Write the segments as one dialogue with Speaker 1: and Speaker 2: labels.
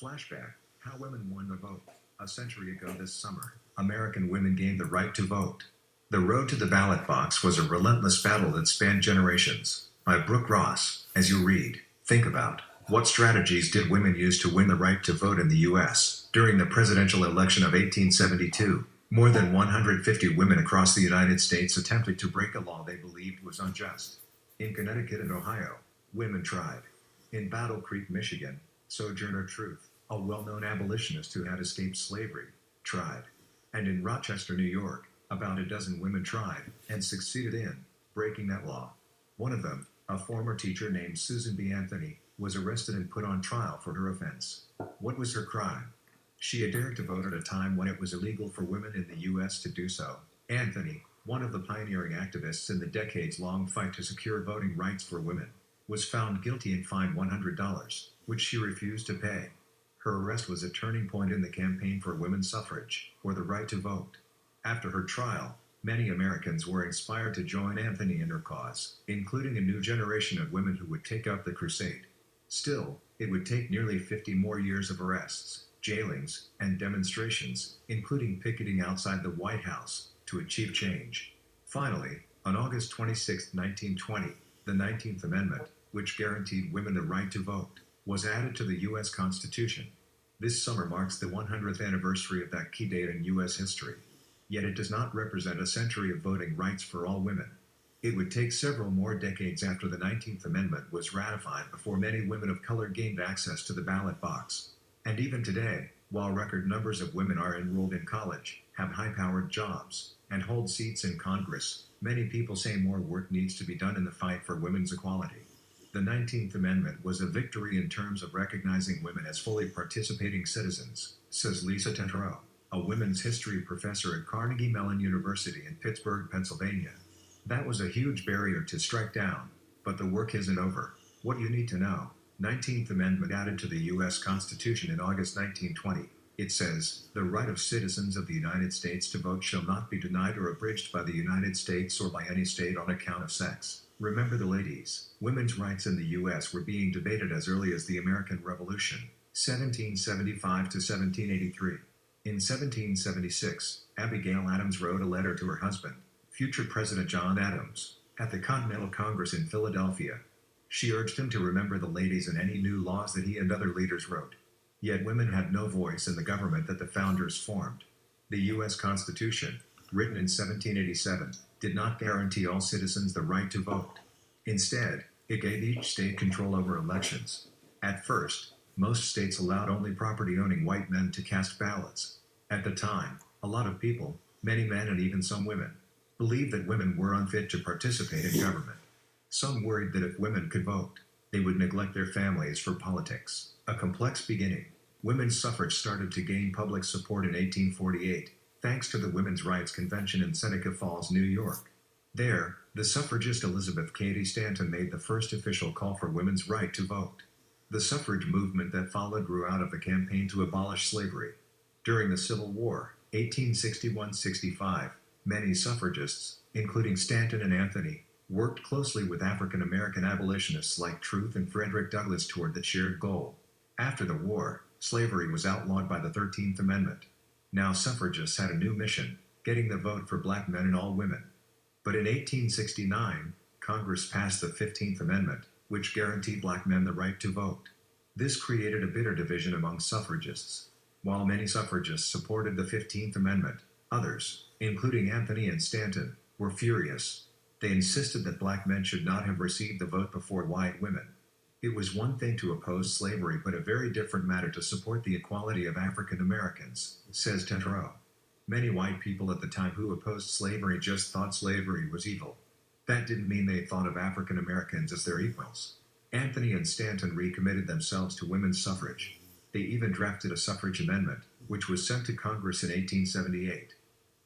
Speaker 1: Flashback: How Women Won the Vote. A century ago this summer, American women gained the right to vote. The road to the ballot box was a relentless battle that spanned generations. By Brooke Ross. As you read, think about what strategies did women use to win the right to vote in the U.S. during the presidential election of 1872. More than 150 women across the United States attempted to break a law they believed was unjust. In Connecticut and Ohio, women tried. In Battle Creek, Michigan, Sojourner Truth, a well-known abolitionist who had escaped slavery, tried. And in Rochester, New York, about a dozen women tried and succeeded in breaking that law. One of them, a former teacher named Susan B. Anthony, was arrested and put on trial for her offense. What was her crime? She had dared to vote at a time when it was illegal for women in the U.S. to do so. Anthony, one of the pioneering activists in the decades-long fight to secure voting rights for women, was found guilty and fined $100, which she refused to pay. Her arrest was a turning point in the campaign for women's suffrage, or the right to vote. After her trial, many Americans were inspired to join Anthony in her cause, including a new generation of women who would take up the crusade. Still, it would take nearly 50 more years of arrests, jailings, and demonstrations, including picketing outside the White House, to achieve change. Finally, on August 26, 1920, the 19th Amendment, which guaranteed women the right to vote, was added to the U.S. Constitution. This summer marks the 100th anniversary of that key date in U.S. history. Yet it does not represent a century of voting rights for all women. It would take several more decades after the 19th Amendment was ratified before many women of color gained access to the ballot box. And even today, while record numbers of women are enrolled in college, have high-powered jobs, and hold seats in Congress, many people say more work needs to be done in the fight for women's equality. The 19th Amendment was a victory in terms of recognizing women as fully participating citizens, says Lisa Tetreault, a women's history professor at Carnegie Mellon University in Pittsburgh, Pennsylvania. That was a huge barrier to strike down, but the work isn't over. What you need to know: 19th Amendment added to the U.S. Constitution in August 1920. It says, "The right of citizens of the United States to vote shall not be denied or abridged by the United States or by any state on account of sex." Remember the ladies. Women's rights in the U.S. were being debated as early as the American Revolution, 1775 to 1783. In 1776, Abigail Adams wrote a letter to her husband, future President John Adams, at the Continental Congress in Philadelphia. She urged him to remember the ladies and any new laws that he and other leaders wrote. Yet women had no voice in the government that the founders formed. The U.S. Constitution, written in 1787, did not guarantee all citizens the right to vote. Instead, it gave each state control over elections. At first, most states allowed only property-owning white men to cast ballots. At the time, a lot of people, many men and even some women, believed that women were unfit to participate in government. Some worried that if women could vote, they would neglect their families for politics. A complex beginning. Women's suffrage started to gain public support in 1848, thanks to the Women's Rights Convention in Seneca Falls, New York. There, the suffragist Elizabeth Cady Stanton made the first official call for women's right to vote. The suffrage movement that followed grew out of the campaign to abolish slavery. During the Civil War, 1861-65, many suffragists, including Stanton and Anthony, worked closely with African American abolitionists like Truth and Frederick Douglass toward the shared goal. After the war, slavery was outlawed by the 13th Amendment. Now suffragists had a new mission: getting the vote for black men and all women. But in 1869, Congress passed the 15th Amendment, which guaranteed black men the right to vote. This created a bitter division among suffragists. While many suffragists supported the 15th Amendment, others, including Anthony and Stanton, were furious. They insisted that black men should not have received the vote before white women. It was one thing to oppose slavery, but a very different matter to support the equality of African Americans, says Tetreault. Many white people at the time who opposed slavery just thought slavery was evil. That didn't mean they thought of African Americans as their equals. Anthony and Stanton recommitted themselves to women's suffrage. They even drafted a suffrage amendment, which was sent to Congress in 1878.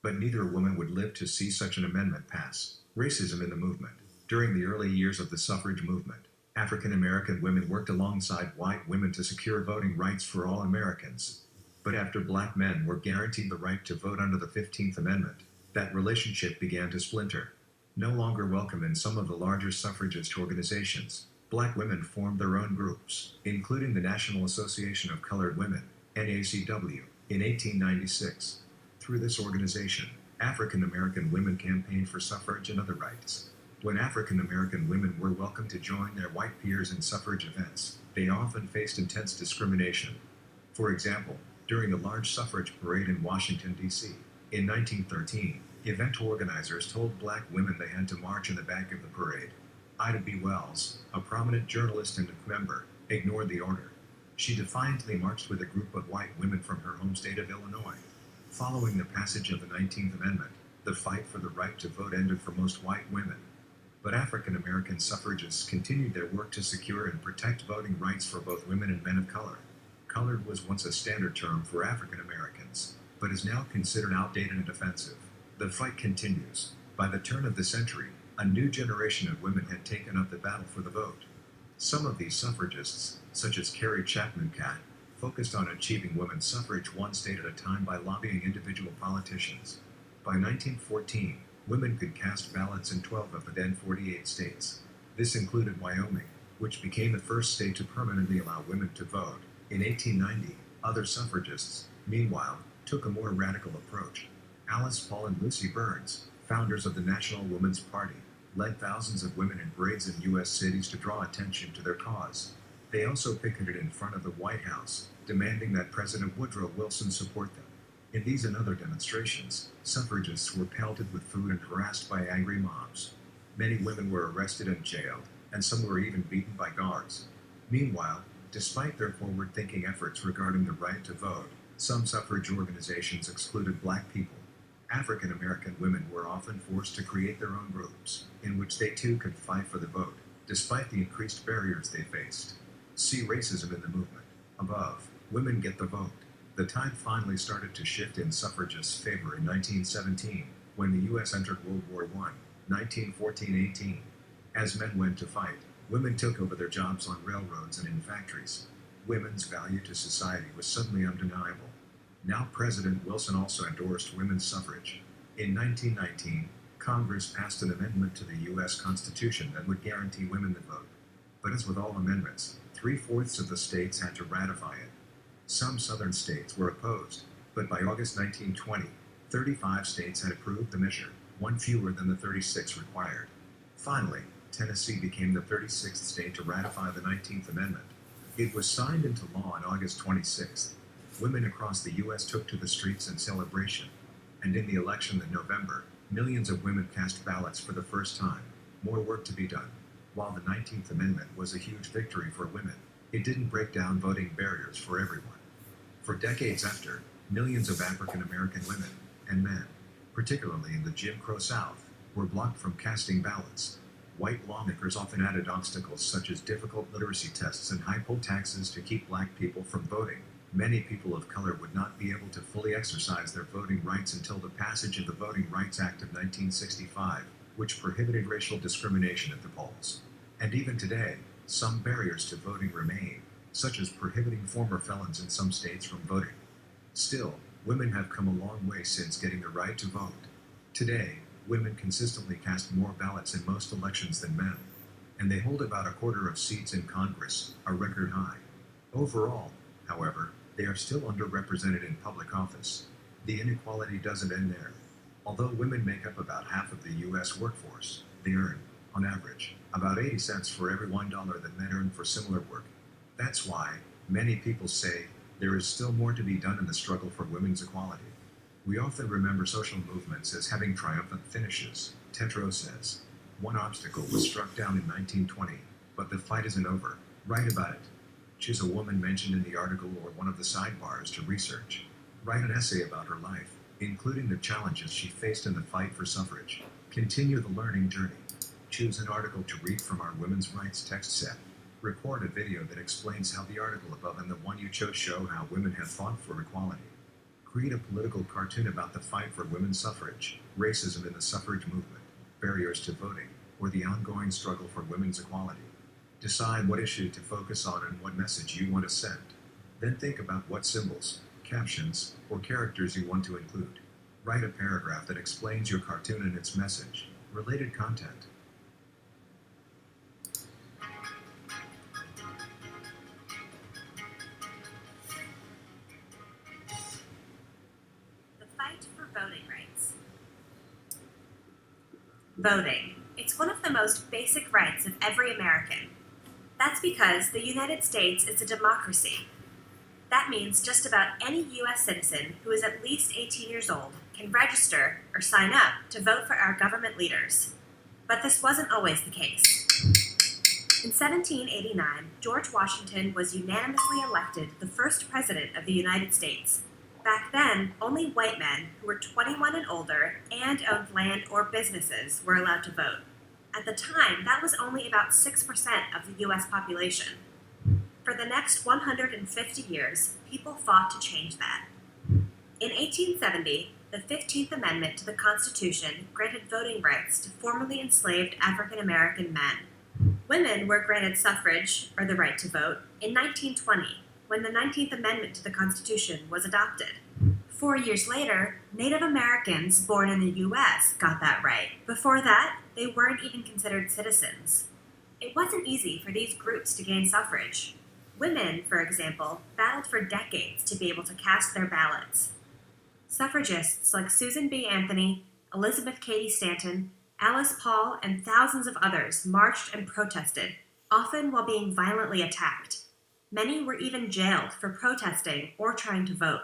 Speaker 1: But neither woman would live to see such an amendment pass. Racism in the movement. During the early years of the suffrage movement, African American women worked alongside white women to secure voting rights for all Americans. But after black men were guaranteed the right to vote under the 15th Amendment, that relationship began to splinter. No longer welcome in some of the larger suffragist organizations, Black women formed their own groups, including the National Association of Colored Women, NACW, in 1896. Through this organization, African American women campaigned for suffrage and other rights. When African American women were welcome to join their white peers in suffrage events, they often faced intense discrimination. For example, during a large suffrage parade in Washington, D.C., in 1913, event organizers told black women they had to march in the back of the parade. Ida B. Wells, a prominent journalist and member, ignored the order. She defiantly marched with a group of white women from her home state of Illinois. Following the passage of the 19th Amendment, the fight for the right to vote ended for most white women. But African American suffragists continued their work to secure and protect voting rights for both women and men of color. Colored was once a standard term for African Americans, but is now considered outdated and offensive. The fight continues. By the turn of the century, a new generation of women had taken up the battle for the vote. Some of these suffragists, such as Carrie Chapman Catt, focused on achieving women's suffrage one state at a time by lobbying individual politicians. By 1914, women could cast ballots in 12 of the then 48 states. This included Wyoming, which became the first state to permanently allow women to vote. In 1890, other suffragists, meanwhile, took a more radical approach. Alice Paul and Lucy Burns, founders of the National Woman's Party, led thousands of women in parades in U.S. cities to draw attention to their cause. They also picketed in front of the White House, demanding that President Woodrow Wilson support them. In these and other demonstrations, suffragists were pelted with food and harassed by angry mobs. Many women were arrested and jailed, and some were even beaten by guards. Meanwhile, despite their forward-thinking efforts regarding the right to vote, some suffrage organizations excluded black people. African American women were often forced to create their own groups, in which they too could fight for the vote, despite the increased barriers they faced. See racism in the movement. Above, women get the vote. The tide finally started to shift in suffragists' favor in 1917, when the U.S. entered World War I, 1914-18. As men went to fight, women took over their jobs on railroads and in factories. Women's value to society was suddenly undeniable. Now President Wilson also endorsed women's suffrage. In 1919, Congress passed an amendment to the U.S. Constitution that would guarantee women the vote. But as with all amendments, 3/4 of the states had to ratify it. Some southern states were opposed, but by August 1920, 35 states had approved the measure, one fewer than the 36 required. Finally, Tennessee became the 36th state to ratify the 19th Amendment. It was signed into law on August 26th. Women across the U.S. took to the streets in celebration. And in the election in November, millions of women cast ballots for the first time. More work to be done. While the 19th Amendment was a huge victory for women, it didn't break down voting barriers for everyone. For decades after, millions of African American women and men, particularly in the Jim Crow South, were blocked from casting ballots. White lawmakers often added obstacles such as difficult literacy tests and high poll taxes to keep black people from voting. Many people of color would not be able to fully exercise their voting rights until the passage of the Voting Rights Act of 1965, which prohibited racial discrimination at the polls. And even today, some barriers to voting remain, such as prohibiting former felons in some states from voting. Still, women have come a long way since getting the right to vote. Today, women consistently cast more ballots in most elections than men, and they hold about a quarter of seats in Congress, a record high. Overall, however, they are still underrepresented in public office. The inequality doesn't end there. Although women make up about half of the U.S. workforce, they earn, on average, about 80 cents for every $1 that men earn for similar work. That's why many people say there is still more to be done in the struggle for women's equality. We often remember social movements as having triumphant finishes, Tetro says. One obstacle was struck down in 1920, but the fight isn't over. Write about it. Choose a woman mentioned in the article or one of the sidebars to research. Write an essay about her life, including the challenges she faced in the fight for suffrage. Continue the learning journey. Choose an article to read from our women's rights text set. Record a video that explains how the article above and the one you chose show how women have fought for equality. Create a political cartoon about the fight for women's suffrage, racism in the suffrage movement, barriers to voting, or the ongoing struggle for women's equality. Decide what issue to focus on and what message you want to send. Then think about what symbols, captions, or characters you want to include. Write a paragraph that explains your cartoon and its message. Related content.
Speaker 2: Voting. It's one of the most basic rights of every American. That's because the United States is a democracy. That means just about any U.S. citizen who is at least 18 years old can register or sign up to vote for our government leaders. But this wasn't always the case. In 1789, George Washington was unanimously elected the first president of the United States. Back then, only white men who were 21 and older and owned land or businesses were allowed to vote. At the time, that was only about 6% of the U.S. population. For the next 150 years, people fought to change that. In 1870, the 15th Amendment to the Constitution granted voting rights to formerly enslaved African American men. Women were granted suffrage, or the right to vote, in 1920, when the 19th Amendment to the Constitution was adopted. 4 years later, Native Americans born in the U.S. got that right. Before that, they weren't even considered citizens. It wasn't easy for these groups to gain suffrage. Women, for example, battled for decades to be able to cast their ballots. Suffragists like Susan B. Anthony, Elizabeth Cady Stanton, Alice Paul, and thousands of others marched and protested, often while being violently attacked. Many were even jailed for protesting or trying to vote.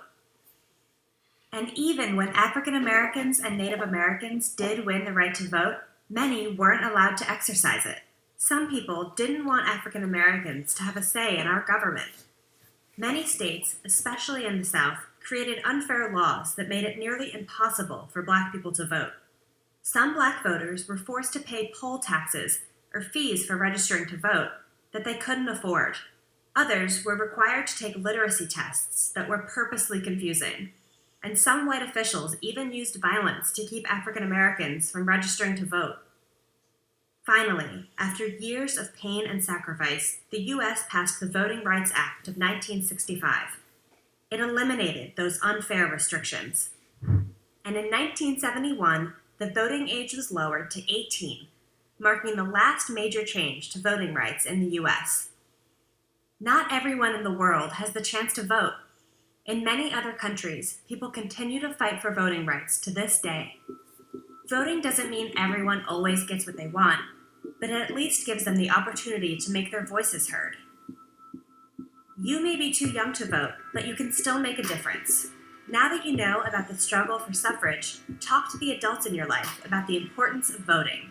Speaker 2: And even when African Americans and Native Americans did win the right to vote, many weren't allowed to exercise it. Some people didn't want African Americans to have a say in our government. Many states, especially in the South, created unfair laws that made it nearly impossible for Black people to vote. Some Black voters were forced to pay poll taxes or fees for registering to vote that they couldn't afford. Others were required to take literacy tests that were purposely confusing. And some white officials even used violence to keep African Americans from registering to vote. Finally, after years of pain and sacrifice, the U.S. passed the Voting Rights Act of 1965. It eliminated those unfair restrictions. And in 1971, the voting age was lowered to 18, marking the last major change to voting rights in the U.S. Not everyone in the world has the chance to vote. In many other countries, people continue to fight for voting rights to this day. Voting doesn't mean everyone always gets what they want, but it at least gives them the opportunity to make their voices heard. You may be too young to vote, but you can still make a difference. Now that you know about the struggle for suffrage, talk to the adults in your life about the importance of voting.